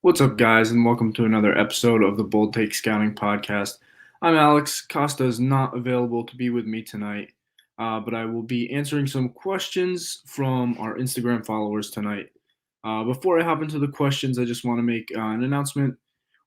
What's up, guys, and welcome to another episode of the Bold Take Scouting Podcast. I'm Alex. Costa is not available to be with me tonight, but I will be answering some questions from our Instagram followers tonight. Before I hop into the questions, I just want to make an announcement.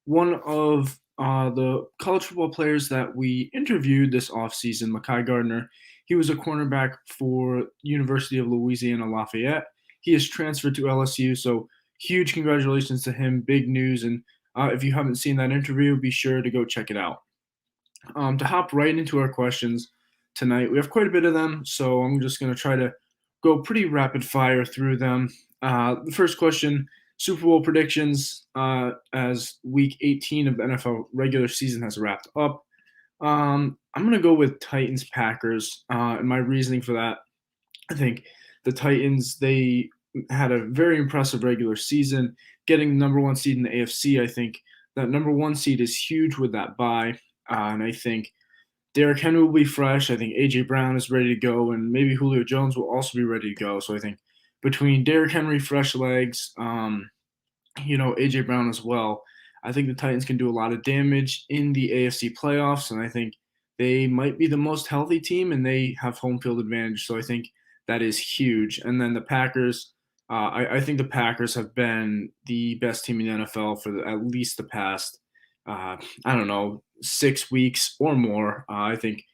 One of the college football players that we interviewed this offseason, Mekhi Gardner, he was a cornerback for University of Louisiana Lafayette. He is transferred to LSU, so huge congratulations to him. Big news. And if you haven't seen that interview, be sure to go check it out. To hop right into our questions tonight, we have quite a bit of them, so I'm just going to try to go pretty rapid fire through them. The first question: Super Bowl predictions as Week 18 of the NFL regular season has wrapped up. I'm going to go with Titans Packers, and my reasoning for that, I think the Titans, they had a very impressive regular season, getting the number one seed in the AFC. I think that number one seed is huge with that bye, and I think Derrick Henry will be fresh. I think A.J. Brown is ready to go, and maybe Julio Jones will also be ready to go. So I think between Derrick Henry, fresh legs, A.J. Brown as well, I think the Titans can do a lot of damage in the AFC playoffs, and I think they might be the most healthy team, and they have home field advantage. So I think that is huge. And then the Packers, I think the Packers have been the best team in the NFL for at least the past, I don't know, 6 weeks or more. I think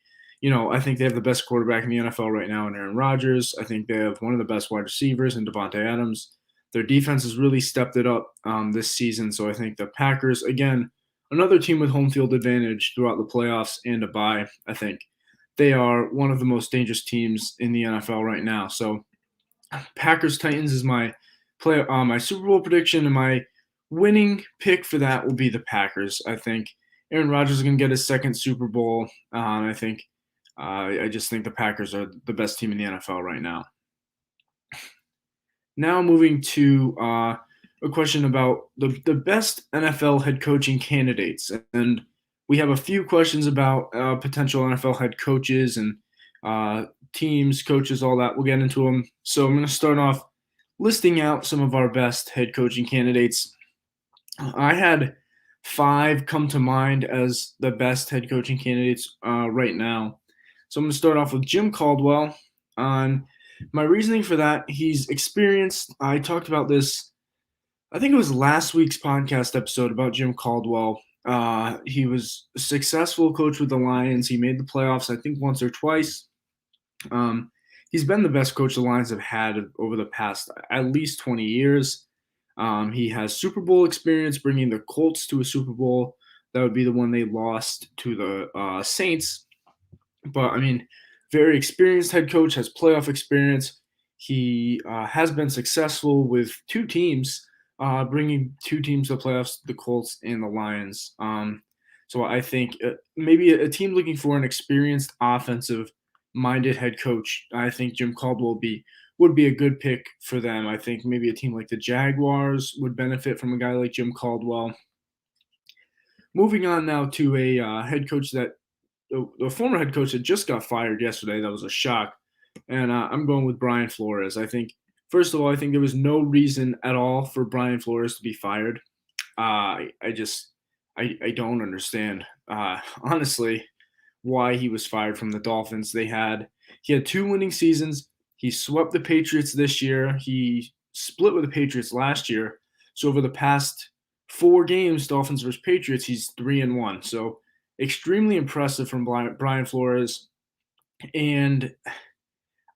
they have the best quarterback in the NFL right now in Aaron Rodgers. I think they have one of the best wide receivers in Devontae Adams. Their defense has really stepped it up this season. So I think the Packers, again, another team with home field advantage throughout the playoffs and a bye. I think they are one of the most dangerous teams in the NFL right now. So Packers Titans is my Super Bowl prediction, and my winning pick for that will be the Packers. I think Aaron Rodgers is going to get his second Super Bowl. I just think the Packers are the best team in the NFL right now. Now moving to a question about the best NFL head coaching candidates. And we have a few questions about potential NFL head coaches and teams, coaches, all that. We'll get into them. So I'm going to start off listing out some of our best head coaching candidates. I had 5 come to mind as the best head coaching candidates right now. So I'm going to start off with Jim Caldwell. On my reasoning for that, he's experienced. I talked about this, I think it was last week's podcast episode about Jim Caldwell. He was a successful coach with the Lions. He made the playoffs, I think, once or twice. He's been the best coach the Lions have had over the past at least 20 years. He has Super Bowl experience, bringing the Colts to a Super Bowl. That would be the one they lost to the Saints. But, I mean, very experienced head coach, has playoff experience. He has been successful with 2 teams, bringing 2 teams to the playoffs, the Colts and the Lions. So I think maybe a team looking for an experienced offensive-minded head coach, I think Jim Caldwell would be a good pick for them. I think maybe a team like the Jaguars would benefit from a guy like Jim Caldwell. Moving on now to a head coach that the former head coach that just got fired yesterday. That was a shock. And I'm going with Brian Flores. I think, first of all, I think there was no reason at all for Brian Flores to be fired. I don't understand, honestly, why he was fired from the Dolphins. He had 2 winning seasons. He swept the Patriots this year. He split with the Patriots last year. So over the past 4 games, Dolphins versus Patriots, he's 3-1. So extremely impressive from Brian Flores. And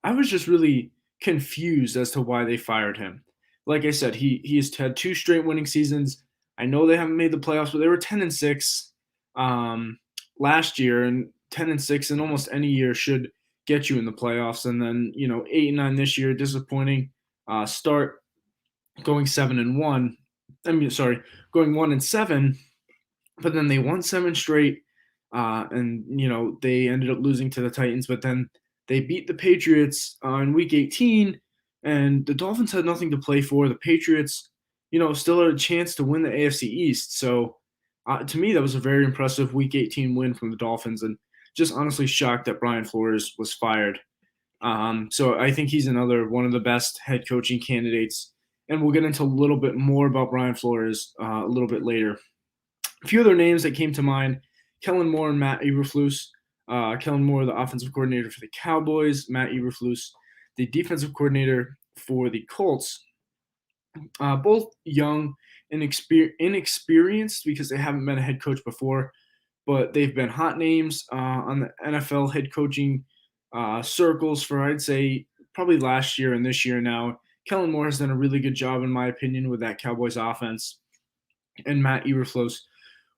I was just really confused as to why they fired him. Like I said, he has had 2 straight winning seasons. I know they haven't made the playoffs, but they were 10-6 last year, and 10-6 in almost any year should get you in the playoffs. And then 8-9 this year, disappointing start, going 7-1. Going 1-7, but then they won 7 straight, and they ended up losing to the Titans. But then they beat the Patriots in Week 18, and the Dolphins had nothing to play for. The Patriots, still had a chance to win the AFC East. So to me, that was a very impressive Week 18 win from the Dolphins, and just honestly shocked that Brian Flores was fired. So I think he's another one of the best head coaching candidates and we'll get into a little bit more about Brian Flores a little bit later. A few other names that came to mind: Kellen Moore and Matt Eberflus. Kellen Moore, the offensive coordinator for the Cowboys; Matt Eberflus, the defensive coordinator for the Colts. Both young and inexperienced because they haven't been a head coach before, but they've been hot names on the NFL head coaching circles for, I'd say, probably last year and this year now. Kellen Moore has done a really good job, in my opinion, with that Cowboys offense, and Matt Eberflus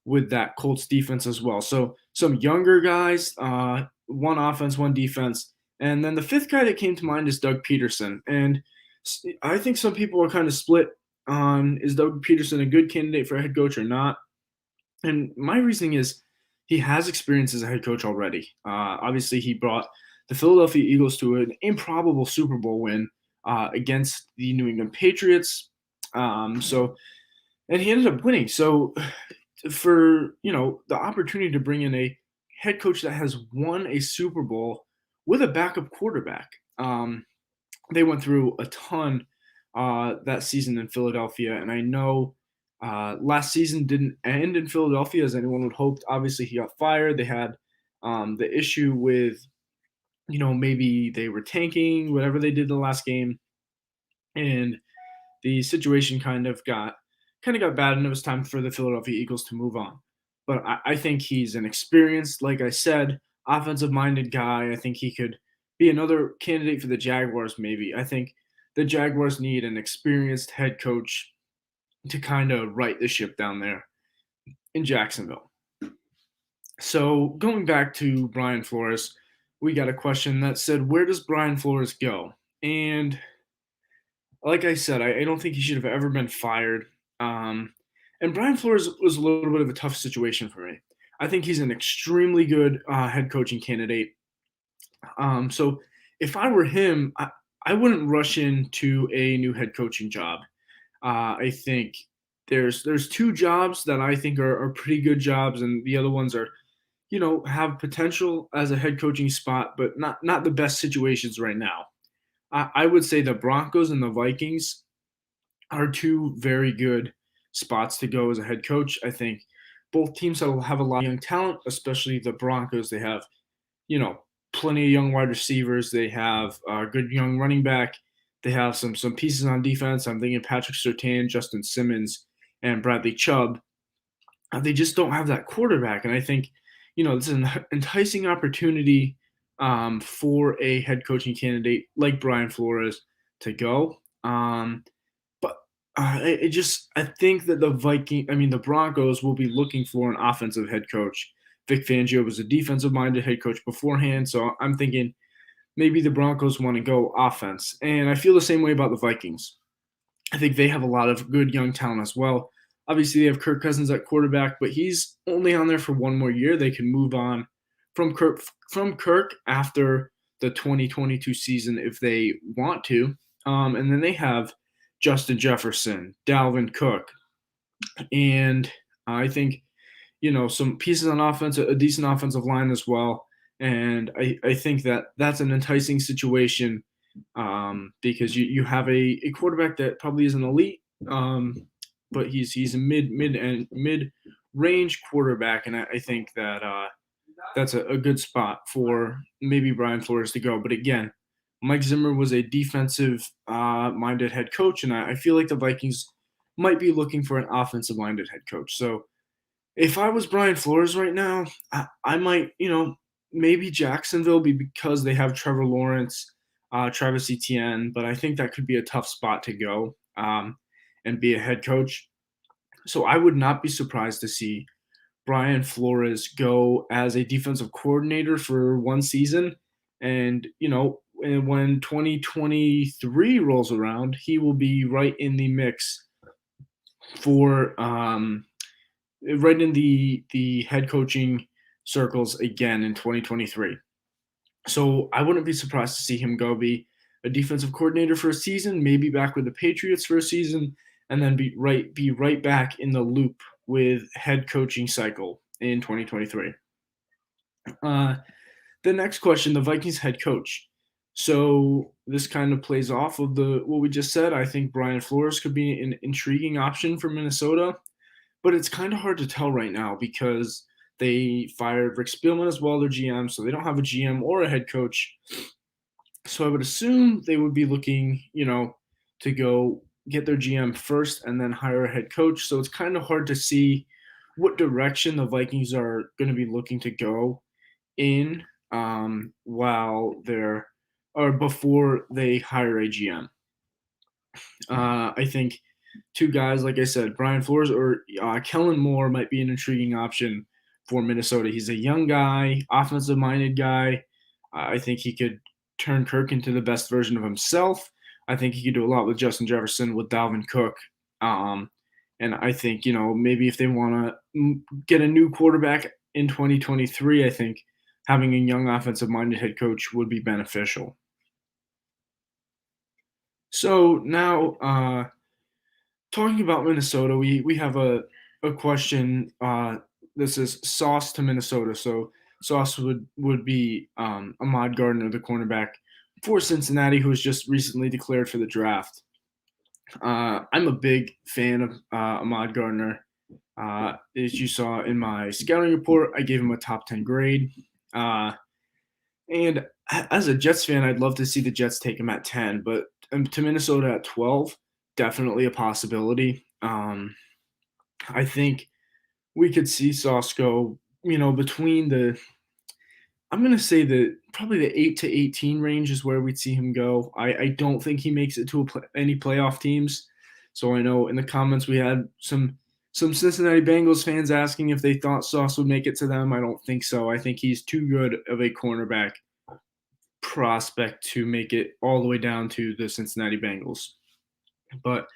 with that Colts defense as well. So some younger guys, one offense, one defense. And then the fifth guy that came to mind is Doug Peterson. And I think some people are kind of split on, is Doug Peterson a good candidate for a head coach or not? And my reasoning is he has experience as a head coach already. Obviously, he brought the Philadelphia Eagles to an improbable Super Bowl win against the New England Patriots. And he ended up winning. So for the opportunity to bring in a head coach that has won a Super Bowl with a backup quarterback, they went through a ton that season in Philadelphia, and I know last season didn't end in Philadelphia as anyone would hope. Obviously, he got fired. They had the issue with maybe they were tanking, whatever they did the last game, and the situation kind of got bad, and it was time for the Philadelphia Eagles to move on. But I think he's an experienced, like I said, offensive-minded guy. I think he could be another candidate for the Jaguars, maybe. I think the Jaguars need an experienced head coach to kind of right the ship down there in Jacksonville. So going back to Brian Flores, we got a question that said, where does Brian Flores go? And like I said, I don't think he should have ever been fired. And Brian Flores was a little bit of a tough situation for me. I think he's an extremely good head coaching candidate. So if I were him, I wouldn't rush into a new head coaching job. I think there's two jobs that I think are pretty good jobs, and the other ones are, have potential as a head coaching spot, but not the best situations right now. I would say the Broncos and the Vikings are two very good spots to go as a head coach. I think both teams have a lot of young talent, especially the Broncos. They have, plenty of young wide receivers. They have a good young running back. They have some pieces on defense. I'm thinking Patrick Surtain, Justin Simmons, and Bradley Chubb. They just don't have that quarterback, and I think, it's an enticing opportunity for a head coaching candidate like Brian Flores to go. But I think that the Broncos will be looking for an offensive head coach. Vic Fangio was a defensive-minded head coach beforehand, so I'm thinking maybe the Broncos want to go offense. And I feel the same way about the Vikings. I think they have a lot of good young talent as well. Obviously, they have Kirk Cousins at quarterback, but he's only on there for one more year. They can move on from Kirk after the 2022 season if they want to. And then they have Justin Jefferson, Dalvin Cook, and I think, some pieces on offense, a decent offensive line as well. And I think that's an enticing situation because you have a quarterback that probably isn't elite, but he's a mid range quarterback, and I think that that's a good spot for maybe Brian Flores to go. But again, Mike Zimmer was a defensive minded head coach, and I feel like the Vikings might be looking for an offensive minded head coach. So if I was Brian Flores right now, I might, maybe Jacksonville because they have Trevor Lawrence, Travis Etienne, but I think that could be a tough spot to go and be a head coach. So I would not be surprised to see Brian Flores go as a defensive coordinator for one season. And, when 2023 rolls around, he will be right in the mix for right in the head coaching circles again in 2023. So I wouldn't be surprised to see him go be a defensive coordinator for a season, maybe back with the Patriots for a season, and then be right back in the loop with head coaching cycle in 2023. The next question, the Vikings head coach. So this kind of plays off of the what we just said. I think Brian Flores could be an intriguing option for Minnesota, but it's kind of hard to tell right now because they fired Rick Spielman as well, their GM, so they don't have a GM or a head coach. So I would assume they would be looking, to go get their GM first and then hire a head coach. So it's kind of hard to see what direction the Vikings are going to be looking to go in while they're or before they hire a GM. I think two guys, like I said, Brian Flores or Kellen Moore might be an intriguing option for Minnesota. He's a young guy, offensive minded guy. I think he could turn Kirk into the best version of himself. I think he could do a lot with Justin Jefferson, with Dalvin Cook. Um, and I think, maybe if they want to get a new quarterback in 2023, I think having a young offensive minded head coach would be beneficial. So now, talking about Minnesota, we have a question. This is Sauce to Minnesota. So Sauce would be Ahmad Gardner, the cornerback for Cincinnati, who was just recently declared for the draft. I'm a big fan of Ahmad Gardner. As you saw in my scouting report, I gave him a top 10 grade. And as a Jets fan, I'd love to see the Jets take him at 10, but to Minnesota at 12, definitely a possibility. I think we could see Sauce go, between I'm going to say that probably the 8 to 18 range is where we'd see him go. I don't think he makes it to any playoff teams. So I know in the comments we had some Cincinnati Bengals fans asking if they thought Sauce would make it to them. I don't think so. I think he's too good of a cornerback prospect to make it all the way down to the Cincinnati Bengals. But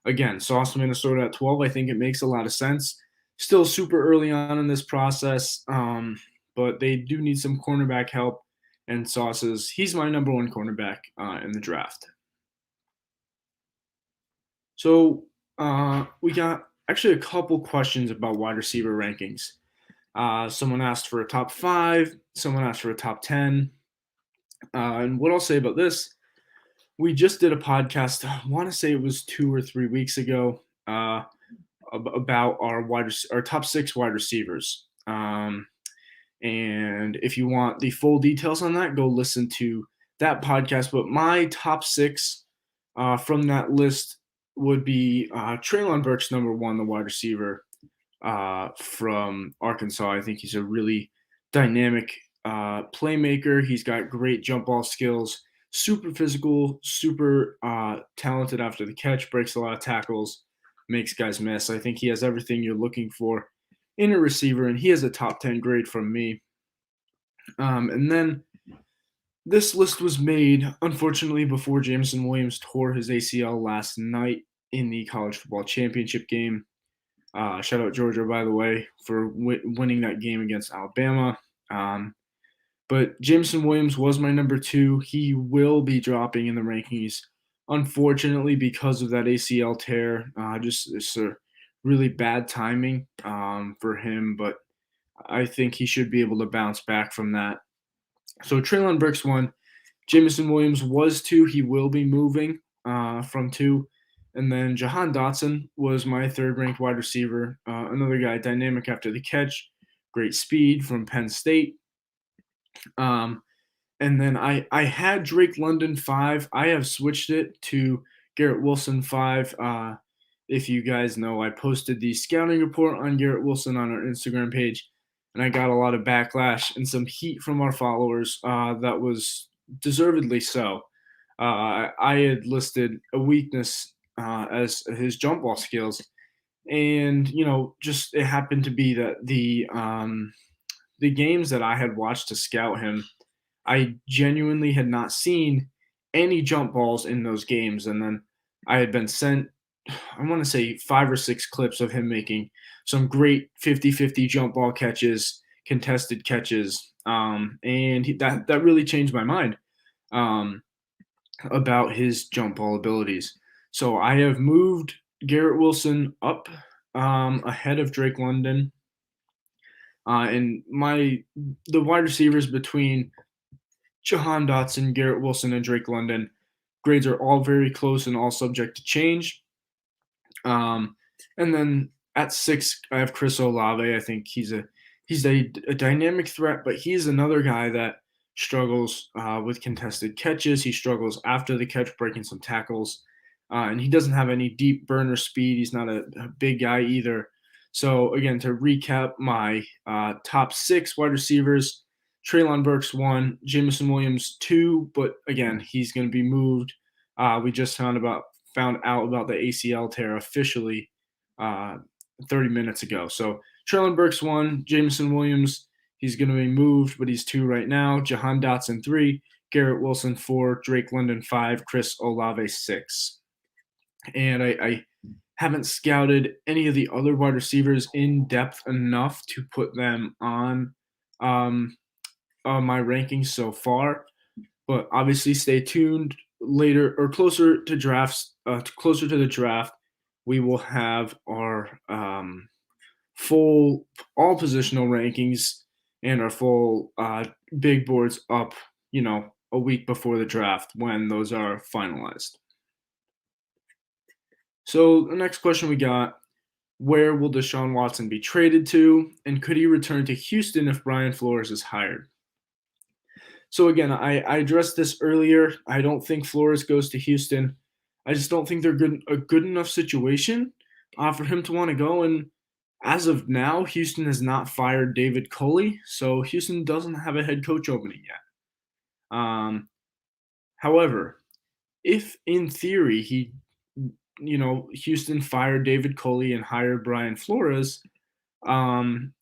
again, Sauce to Minnesota at 12, I think it makes a lot of sense. Still super early on in this process, but they do need some cornerback help. And he's my number one cornerback in the draft. So we got actually a couple questions about wide receiver rankings. Someone asked for a top 5, someone asked for a top 10. And what I'll say about this, we just did a podcast, I want to say it was 2 or 3 weeks ago, about our top 6 wide receivers. And if you want the full details on that, go listen to that podcast. But my top 6 from that list would be Treylon Burks, number 1, the wide receiver from Arkansas. I think he's a really dynamic playmaker. He's got great jump ball skills, super physical, super talented after the catch, breaks a lot of tackles, makes guys miss. I think he has everything you're looking for in a receiver, and he has a top 10 grade from me. And then this list was made, unfortunately, before Jameson Williams tore his ACL last night in the college football championship game. Shout out Georgia, by the way, for winning that game against Alabama. But Jameson Williams was my number 2. He will be dropping in the rankings, unfortunately, because of that ACL tear. It's a really bad timing for him, but I think he should be able to bounce back from that. So Treylon Burks 1, Jameson Williams was 2. He will be moving from 2. And then Jahan Dotson was my 3rd-ranked wide receiver, another guy dynamic after the catch, great speed from Penn State. And then I had Drake London 5. I have switched it to Garrett Wilson 5. If you guys know, I posted the scouting report on Garrett Wilson on our Instagram page, and I got a lot of backlash and some heat from our followers that was deservedly so. I had listed a weakness as his jump ball skills, and just it happened to be that the games that I had watched to scout him, I genuinely had not seen any jump balls in those games, and then I had been sent, I want to say 5 or 6 clips of him making some great 50-50 jump ball catches, contested catches, and that really changed my mind about his jump ball abilities. So I have moved Garrett Wilson up ahead of Drake London, and the wide receivers between Jahan Dotson, Garrett Wilson, and Drake London, grades are all very close and all subject to change. Um, and then at 6, I have Chris Olave. I think he's a dynamic threat, but he's another guy that struggles with contested catches. He struggles after the catch, breaking some tackles, and he doesn't have any deep burner speed. He's not a big guy either. So again, to recap, my top 6 wide receivers: Treylon Burks 1, Jameson Williams 2, but again, he's going to be moved. We just found out about the ACL tear officially uh, 30 minutes ago. So Treylon Burks 1, Jameson Williams, he's going to be moved, but he's 2 right now. Jahan Dotson 3, Garrett Wilson 4, Drake London 5, Chris Olave 6. And I haven't scouted any of the other wide receivers in depth enough to put them um, on my rankings so far. But obviously, stay tuned later or closer to the draft. We will have our full all positional rankings and our full big boards up, a week before the draft when those are finalized. So the next question we got: where will Deshaun Watson be traded to, and could he return to Houston if Brian Flores is hired? So again, I addressed this earlier. I don't think Flores goes to Houston. I just don't think they're a good enough situation for him to want to go. And as of now, Houston has not fired David Culley, so Houston doesn't have a head coach opening yet. However, if in theory Houston fired David Culley and hired Brian Flores, um,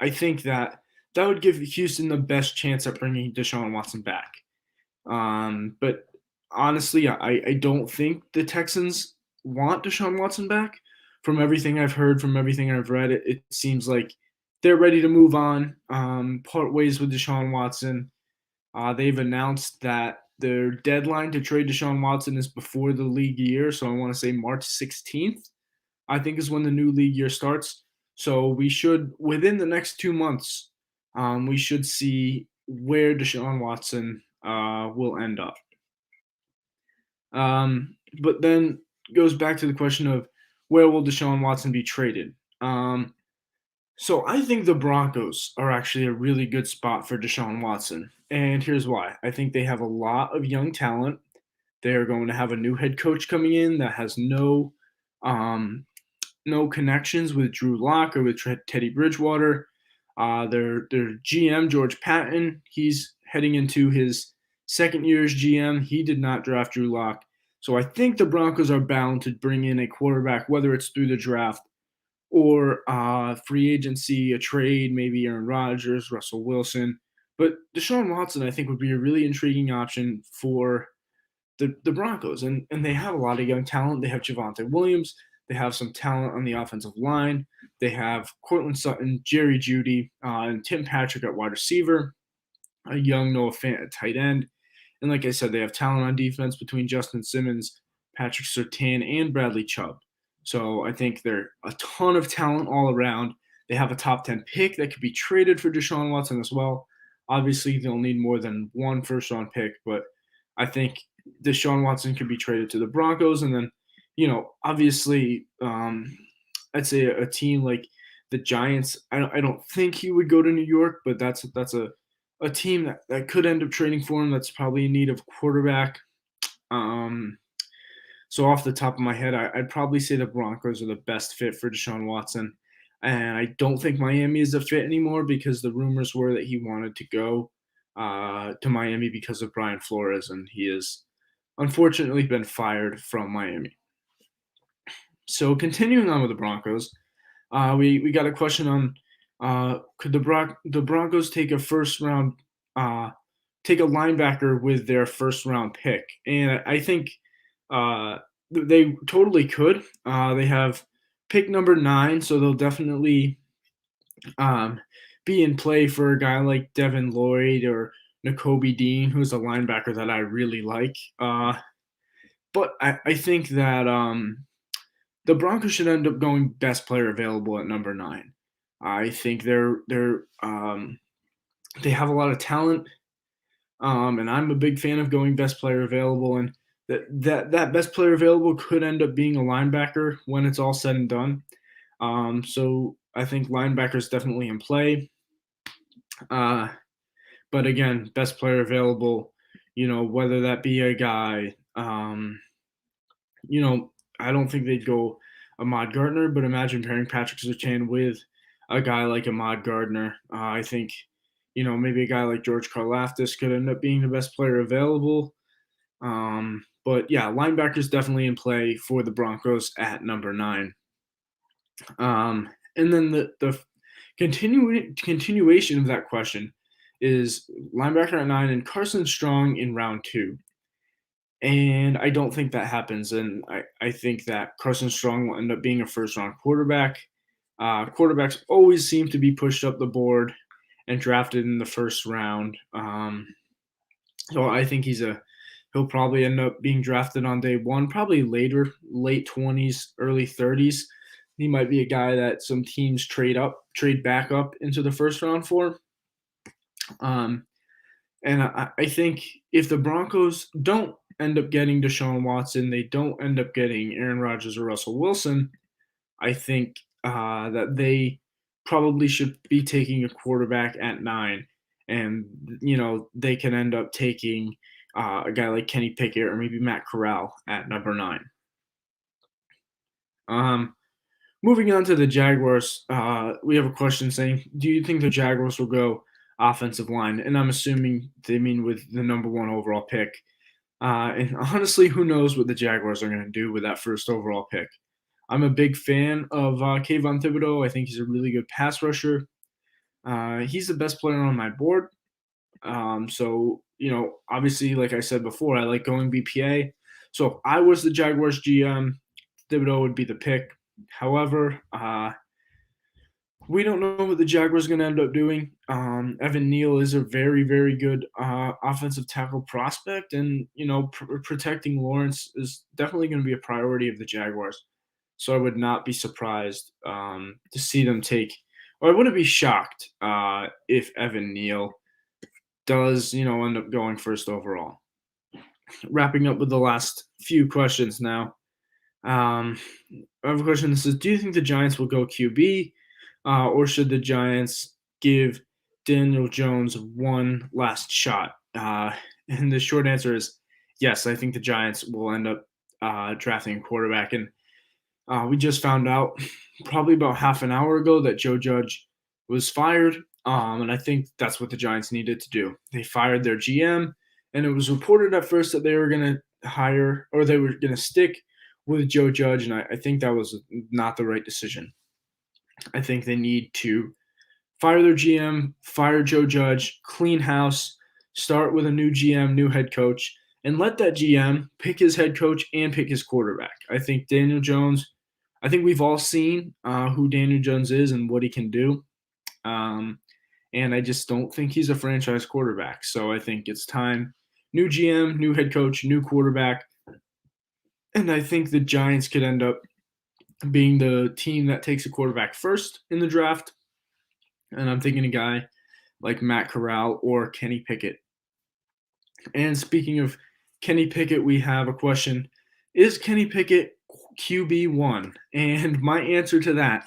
I think that would give Houston the best chance at bringing Deshaun Watson back. But honestly, I don't think the Texans want Deshaun Watson back. From everything I've heard, from everything I've read, it seems like they're ready to move on, part ways with Deshaun Watson. They've announced that their deadline to trade Deshaun Watson is before the league year, so I want to say March 16th, I think is when the new league year starts. So we should, within the next 2 months, we should see where Deshaun Watson will end up. But then goes back to the question of where will Deshaun Watson be traded? So I think the Broncos are actually a really good spot for Deshaun Watson. And here's why. I think they have a lot of young talent. They're going to have a new head coach coming in that has um, no connections with Drew Lock or with Teddy Bridgewater. Their GM, George Patton, he's heading into his second year as GM. He did not draft Drew Lock. So I think the Broncos are bound to bring in a quarterback, whether it's through the draft or free agency, a trade, maybe Aaron Rodgers, Russell Wilson. But Deshaun Watson, I think, would be a really intriguing option for the Broncos. And they have a lot of young talent. They have Javonte Williams. They have some talent on the offensive line. They have Cortland Sutton, Jerry Jeudy, and Tim Patrick at wide receiver, a young Noah Fant at tight end. And like I said, they have talent on defense between Justin Simmons, Patrick Surtain, and Bradley Chubb. So I think they're a ton of talent all around. They have a top 10 pick that could be traded for Deshaun Watson as well. Obviously, they'll need more than one first-round pick, but I think Deshaun Watson could be traded to the Broncos. And then, obviously, I'd say a team like the Giants, I don't think he would go to New York, but that's a team that could end up trading for him that's probably in need of quarterback. So off the top of my head, I'd probably say the Broncos are the best fit for Deshaun Watson. And I don't think Miami is a fit anymore because the rumors were that he wanted to go to Miami because of Brian Flores, and he has unfortunately been fired from Miami. So continuing on with the Broncos, we got a question on could the Broncos take a first round take a linebacker with their first round pick, and I think they totally could. They have pick number 9, so they'll definitely be in play for a guy like Devin Lloyd or Nakobe Dean, who's a linebacker that I really like. But I think that the Broncos should end up going best player available at number 9. I think they have a lot of talent. And I'm a big fan of going best player available, and that best player available could end up being a linebacker when it's all said and done. So I think linebacker is definitely in play. Uh, but again, best player available, whether that be a guy, you know, I don't think they'd go Ahmad Gardner, but imagine pairing Patrick Surtain with a guy like Ahmad Gardner. I think, maybe a guy like George Karlaftis could end up being the best player available. But yeah, linebackers definitely in play for the Broncos at number 9. And then the continuation of that question is linebacker at 9 and Carson Strong in round 2. And I don't think that happens. And I think that Carson Strong will end up being a first round quarterback. Quarterbacks always seem to be pushed up the board and drafted in the first round. So I think he'll probably end up being drafted on day 1, probably later, late 20s, early 30s. He might be a guy that some teams trade back up into the first round for. And I think if the Broncos don't end up getting Deshaun Watson, they don't end up getting Aaron Rodgers or Russell Wilson, I think that they probably should be taking a quarterback at 9. And, they can end up taking a guy like Kenny Pickett or maybe Matt Corral at number 9. Moving on to the Jaguars, we have a question saying, do you think the Jaguars will go offensive line? And I'm assuming they mean with the number 1 overall pick. And honestly, who knows what the Jaguars are going to do with that first overall pick. I'm a big fan of Kayvon Thibodeau. I think he's a really good pass rusher. He's the best player on my board. So, obviously, like I said before, I like going BPA. So if I was the Jaguars GM, Thibodeau would be the pick. However, we don't know what the Jaguars are going to end up doing. Evan Neal is a very, very good offensive tackle prospect, and protecting Lawrence is definitely going to be a priority of the Jaguars. So I would not be surprised to see them take, or I wouldn't be shocked if Evan Neal does, end up going first overall. Wrapping up with the last few questions now. I have a question that says, do you think the Giants will go QB, or should the Giants give Daniel Jones one last shot? And the short answer is yes, I think the Giants will end up drafting a quarterback. And we just found out probably about half an hour ago that Joe Judge was fired, and I think that's what the Giants needed to do. They fired their GM, and it was reported at first that they were going to hire, or they were going to stick with Joe Judge, and I think that was not the right decision. I think they need to fire their GM, fire Joe Judge, clean house, start with a new GM, new head coach, and let that GM pick his head coach and pick his quarterback. I think Daniel Jones, I think we've all seen who Daniel Jones is and what he can do. And I just don't think he's a franchise quarterback. So I think it's time. New GM, new head coach, new quarterback. And I think the Giants could end up being the team that takes a quarterback first in the draft. And I'm thinking a guy like Matt Corral or Kenny Pickett. And speaking of Kenny Pickett, we have a question. Is Kenny Pickett QB1? And my answer to that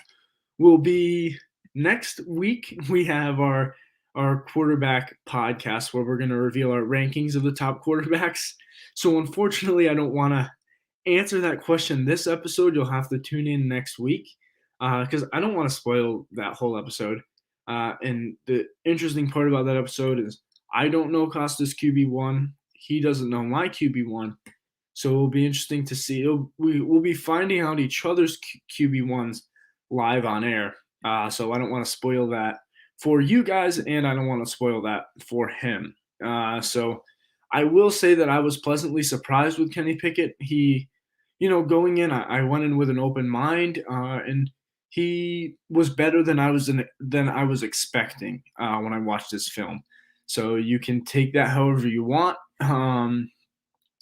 will be next week. We have our quarterback podcast where we're going to reveal our rankings of the top quarterbacks. So unfortunately, I don't want to answer that question this episode. You'll have to tune in next week because I don't want to spoil that whole episode. And the interesting part about that episode is I don't know Costa's QB1. He doesn't know my QB1. So it'll be interesting to see. We'll be finding out each other's QB1s live on air. So I don't want to spoil that for you guys, and I don't want to spoil that for him. So I will say that I was pleasantly surprised with Kenny Pickett. He, going in, I went in with an open mind, and he was better than I was expecting when I watched this film. So you can take that however you want.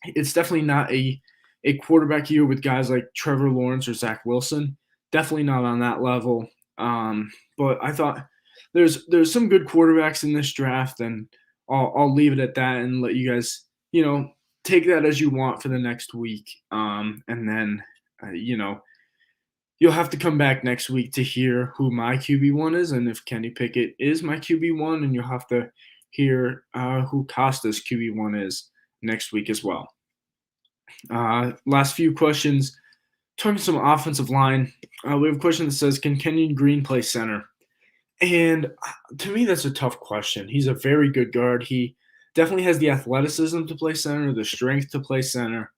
It's definitely not a quarterback year with guys like Trevor Lawrence or Zach Wilson. Definitely not on that level. But I thought there's some good quarterbacks in this draft, and I'll leave it at that and let you guys, take that as you want for the next week. And then, you'll have to come back next week to hear who my QB1 is and if Kenny Pickett is my QB1, and you'll have to hear who Costa's QB1 is next week as well. Last few questions. Talking some offensive line, we have a question that says, can Kenyan Green play center? And to me, that's a tough question. He's a very good guard. He definitely has the athleticism to play center, the strength to play center,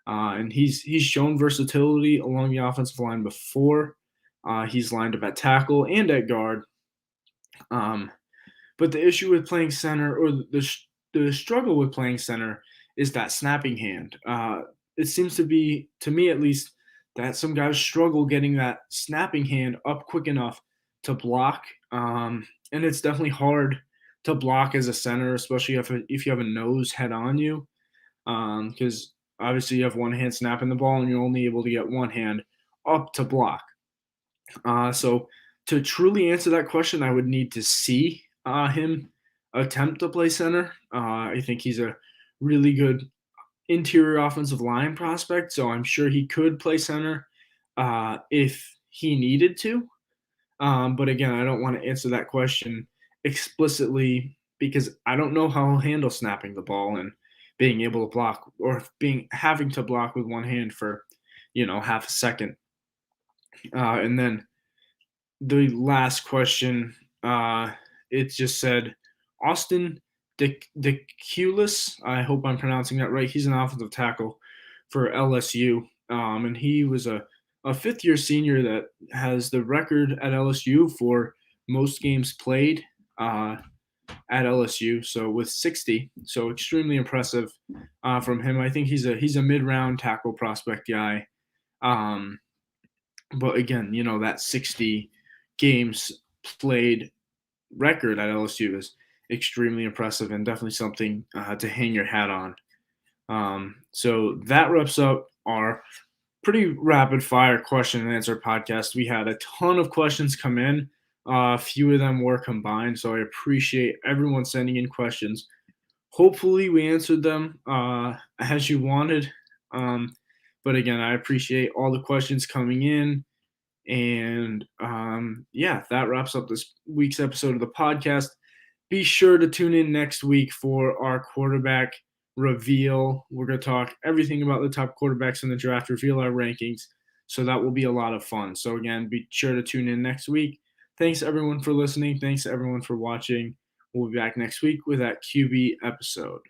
and he's shown versatility along the offensive line before. He's lined up at tackle and at guard. But the issue with playing center, or the struggle with playing center, is that snapping hand. It seems to be, to me at least, that some guys struggle getting that snapping hand up quick enough to block. And it's definitely hard to block as a center, especially if you have a nose head on you, because obviously you have one hand snapping the ball and you're only able to get one hand up to block. So to truly answer that question, I would need to see him attempt to play center. I think he's a really good interior offensive line prospect, so I'm sure he could play center if he needed to. But again, I don't want to answer that question explicitly because I don't know how he'll handle snapping the ball and being able to block, or having to block with one hand for, half a second. And then the last question, it just said Austin Deculis. I hope I'm pronouncing that right. He's an offensive tackle for LSU, and he was a fifth-year senior that has the record at LSU for most games played at LSU, so with 60. So extremely impressive from him. I think he's a mid-round tackle prospect guy. But again, that 60 games played record at LSU is extremely impressive and definitely something to hang your hat on. So that wraps up our pretty rapid fire question and answer podcast. We had a ton of questions come in. A few of them were combined, so I appreciate everyone sending in questions. Hopefully we answered them as you wanted. But again, I appreciate all the questions coming in. And that wraps up this week's episode of the podcast. Be sure to tune in next week for our quarterback reveal. We're going to talk everything about the top quarterbacks in the draft, reveal our rankings. So that will be a lot of fun. So again, be sure to tune in next week. Thanks everyone for listening. Thanks everyone for watching. We'll be back next week with that QB episode.